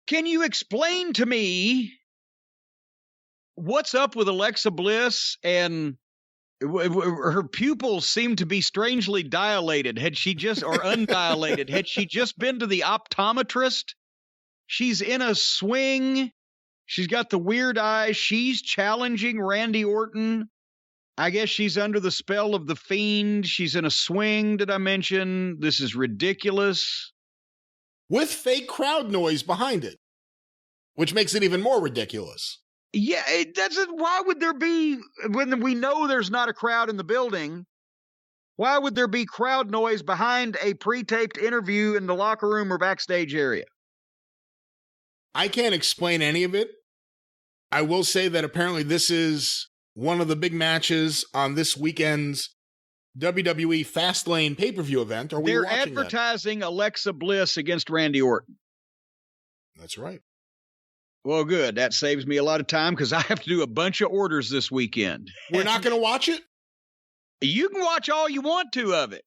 Can you explain to me what's up with Alexa Bliss and her pupils seem to be strangely dilated. Had she just, or undilated, had she just been to the optometrist? She's in a swing. She's got the weird eyes. She's challenging Randy Orton. I guess she's under the spell of the Fiend. She's in a swing, did I mention? This is ridiculous. With fake crowd noise behind it, which makes it even more ridiculous. Yeah, why would there be, when we know there's not a crowd in the building, why would there be crowd noise behind a pre-taped interview in the locker room or backstage area? I can't explain any of it. I will say that apparently this is one of the big matches on this weekend's WWE Fastlane pay-per-view event. Are we watching that? They're advertising Alexa Bliss against Randy Orton. That's right. Well, good. That saves me a lot of time because I have to do a bunch of orders this weekend. We're not going to watch it? You can watch all you want to of it.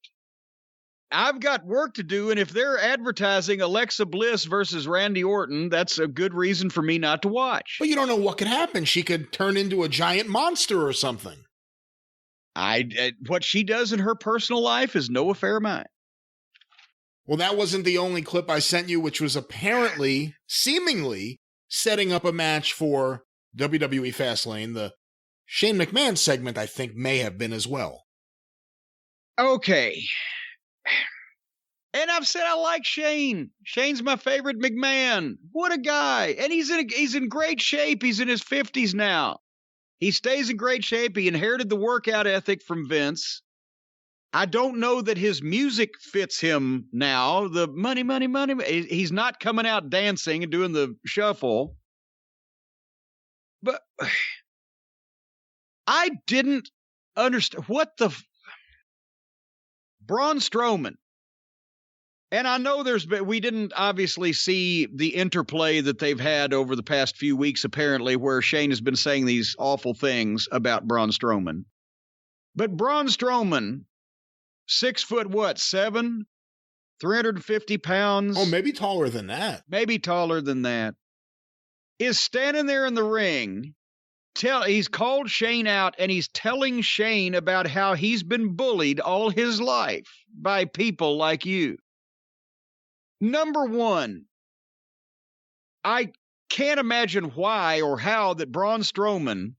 I've got work to do, and if they're advertising Alexa Bliss versus Randy Orton, that's a good reason for me not to watch. But you don't know what could happen. She could turn into a giant monster or something. What she does in her personal life is no affair of mine. Well, that wasn't the only clip I sent you, which was apparently, seemingly, setting up a match for WWE Fastlane. The Shane McMahon segment, I think, may have been as well. Okay. And I've said I like Shane. Shane's my favorite McMahon. What a guy. And he's in great shape. He's in his 50s now. He stays in great shape. He inherited the workout ethic from Vince. I don't know that his music fits him now. The money, money, money. He's not coming out dancing and doing the shuffle. But I didn't understand what the Braun Strowman. And I know we didn't obviously see the interplay that they've had over the past few weeks, apparently, where Shane has been saying these awful things about Braun Strowman. But Braun Strowman, 6'7", 350 pounds. Oh, maybe taller than that. Maybe taller than that. Is standing there in the ring. He's called Shane out, and he's telling Shane about how he's been bullied all his life by people like you. Number one, I can't imagine why or how that Braun Strowman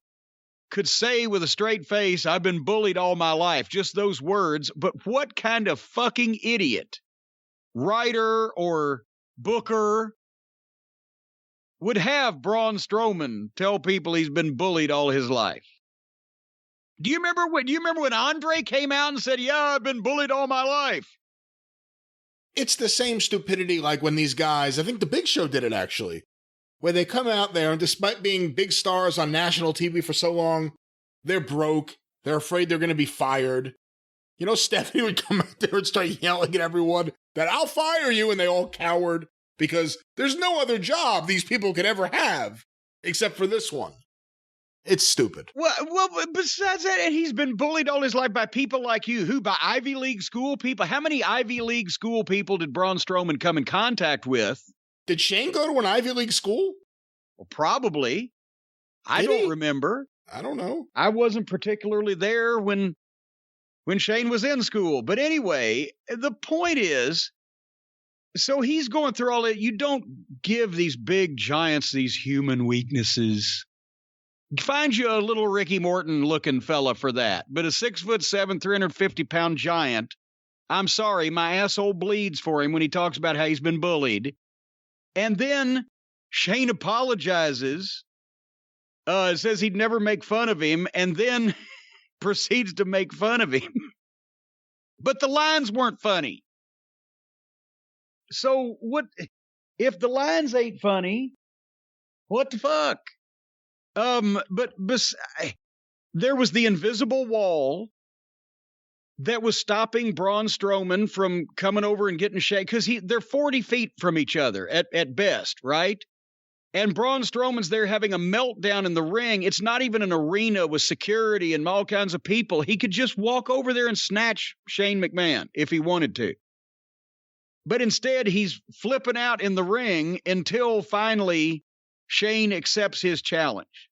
could say with a straight face, I've been bullied all my life, just those words. But what kind of fucking idiot, writer or booker, would have Braun Strowman tell people he's been bullied all his life? Do you remember when Andre came out and said, yeah, I've been bullied all my life? It's the same stupidity like when these guys, I think the Big Show did it actually, where they come out there and despite being big stars on national TV for so long, they're broke. They're afraid they're going to be fired. You know, Stephanie would come out there and start yelling at everyone that I'll fire you, and they all cowered because there's no other job these people could ever have except for this one. It's stupid. Well, besides that, and he's been bullied all his life by people like you. Who? By Ivy League school people? How many Ivy League school people did Braun Strowman come in contact with? Did Shane go to an Ivy League school? Well, probably. I don't remember. I don't know. I wasn't particularly there when Shane was in school. But anyway, the point is, so he's going through all that. You don't give these big giants these human weaknesses. Find you a little Ricky Morton looking fella for that. But a 6'7", 350-pound giant, I'm sorry, my asshole bleeds for him when he talks about how he's been bullied. And then Shane apologizes, says he'd never make fun of him, and then proceeds to make fun of him. But the lines weren't funny. So what if the lines ain't funny? What the fuck? But there was the invisible wall that was stopping Braun Strowman from coming over and getting Shane, because they're 40 feet from each other at best, right? And Braun Strowman's there having a meltdown in the ring. It's not even an arena with security and all kinds of people. He could just walk over there and snatch Shane McMahon if he wanted to. But instead, he's flipping out in the ring until finally Shane accepts his challenge.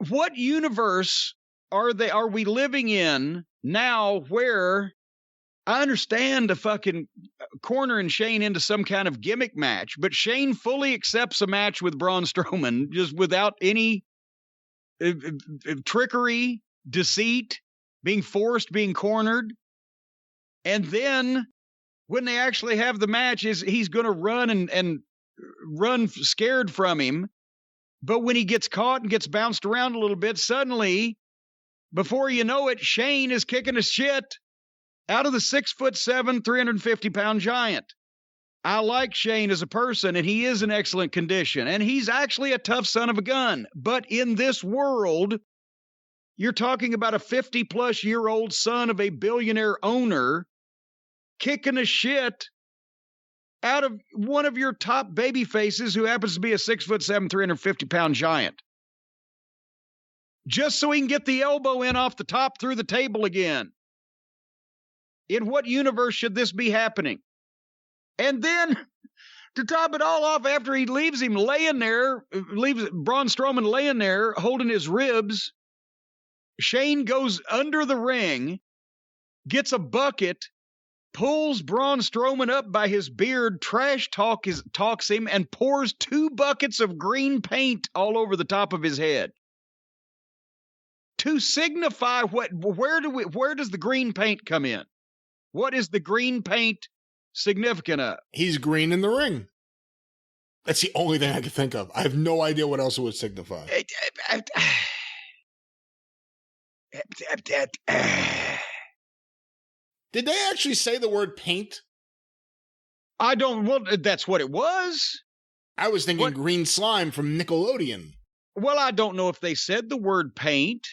What universe are we living in now where I understand the fucking cornering Shane into some kind of gimmick match, but Shane fully accepts a match with Braun Strowman just without any trickery, deceit, being forced, being cornered. And then when they actually have the match, he's going to run and run scared from him. But when he gets caught and gets bounced around a little bit, suddenly, before you know it, Shane is kicking his shit out of the 6'7", 350-pound giant. I like Shane as a person, and he is in excellent condition, and he's actually a tough son of a gun. But in this world, you're talking about a 50-plus-year-old son of a billionaire owner kicking a shit out of one of your top baby faces who happens to be a 6'7", 350-pound giant. Just so he can get the elbow in off the top through the table again. In what universe should this be happening? And then, to top it all off, after he leaves him laying there, leaves Braun Strowman laying there, holding his ribs, Shane goes under the ring, gets a bucket, pulls Braun Strowman up by his beard, talks him, and pours 2 buckets of green paint all over the top of his head. To signify where does the green paint come in? What is the green paint significant of? He's green in the ring. That's the only thing I can think of. I have no idea what else it would signify. Did they actually say the word paint? Well, that's what it was. I was thinking green slime from Nickelodeon. Well, I don't know if they said the word paint,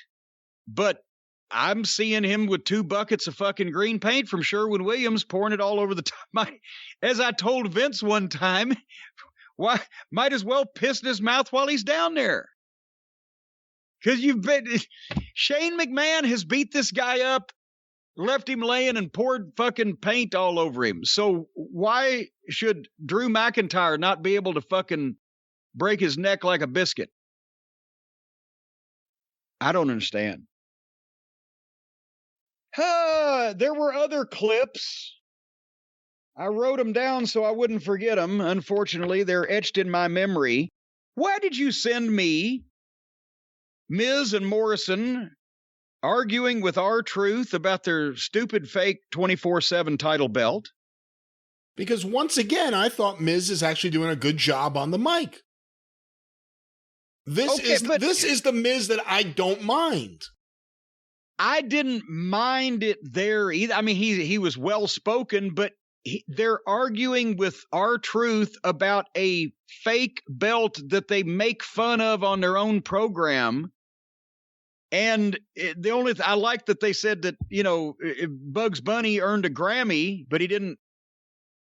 but I'm seeing him with 2 buckets of fucking green paint from Sherwin-Williams pouring it all over the top. As I told Vince one time, why might as well piss in his mouth while he's down there. Because Shane McMahon has beat this guy up, left him laying and poured fucking paint all over him. So why should Drew McIntyre not be able to fucking break his neck like a biscuit? I don't understand. There were other clips. I wrote them down so I wouldn't forget them. Unfortunately, they're etched in my memory. Why did you send me Miz and Morrison arguing with R-Truth about their stupid fake 24/7 title belt? Because once again, I thought Miz is actually doing a good job on the mic. This is the Miz that I don't mind. I didn't mind it there either. I mean, he was well-spoken, but they're arguing with R-Truth about a fake belt that they make fun of on their own program. And I like that they said that, Bugs Bunny earned a Grammy, but he didn't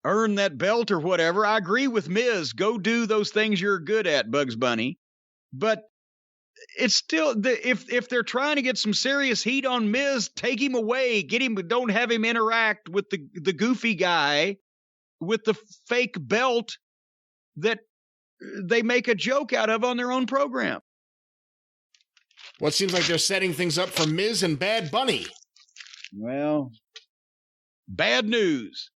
earn that belt or whatever. I agree with Miz. Go do those things you're good at, Bugs Bunny. But it's still, if they're trying to get some serious heat on Miz, take him away. Don't have him interact with the goofy guy with the fake belt that they make a joke out of on their own program. Well, it seems like they're setting things up for Miz and Bad Bunny. Well, bad news.